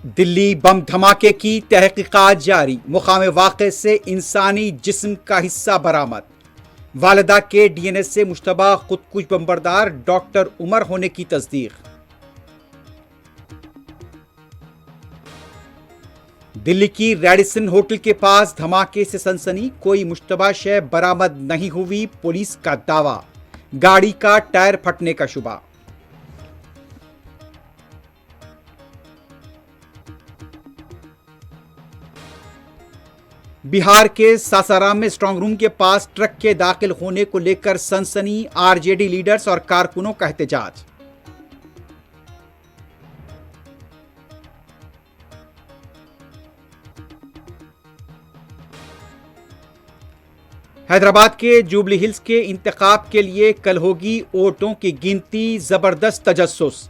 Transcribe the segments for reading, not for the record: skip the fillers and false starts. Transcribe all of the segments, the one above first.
दिल्ली बम धमाके की तहकीकात जारी। मुकाम वाक़े से इंसानी जिस्म का हिस्सा बरामद। वालिदा के डीएनए से मुश्तबा खुदकुश बम्बरदार डॉक्टर उमर होने की तस्दीक। दिल्ली की रेडिसन होटल के पास धमाके से सनसनी। कोई मुश्तबा शय बरामद नहीं हुई, पुलिस का दावा। गाड़ी का टायर फटने का शुबा। बिहार के सासाराम में स्ट्रांग रूम के पास ट्रक के दाखिल होने को लेकर सनसनी। आरजेडी लीडर्स और कारकुनों का एहतजाज। हैदराबाद के जुबली हिल्स के इंतखाब के लिए कल होगी वोटों की गिनती। जबरदस्त तजस्सुस।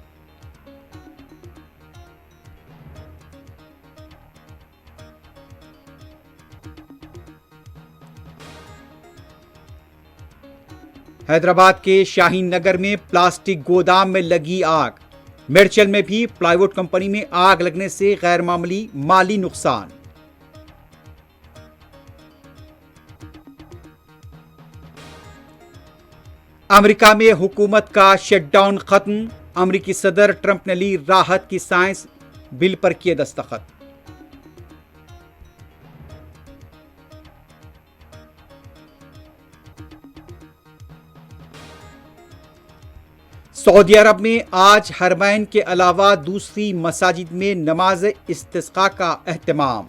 हैदराबाद के शाहीन नगर में प्लास्टिक गोदाम में लगी आग। मेडचल में भी प्लाईवुड कंपनी में आग लगने से गैर मामूली माली नुकसान। अमेरिका में हुकूमत का शटडाउन खत्म। अमेरिकी सदर ट्रंप ने ली राहत की साइंस बिल पर किए दस्तखत। सऊदी अरब में आज हरमैन के अलावा दूसरी मसाजिद में नमाज इस्तिस्का का एहतमाम।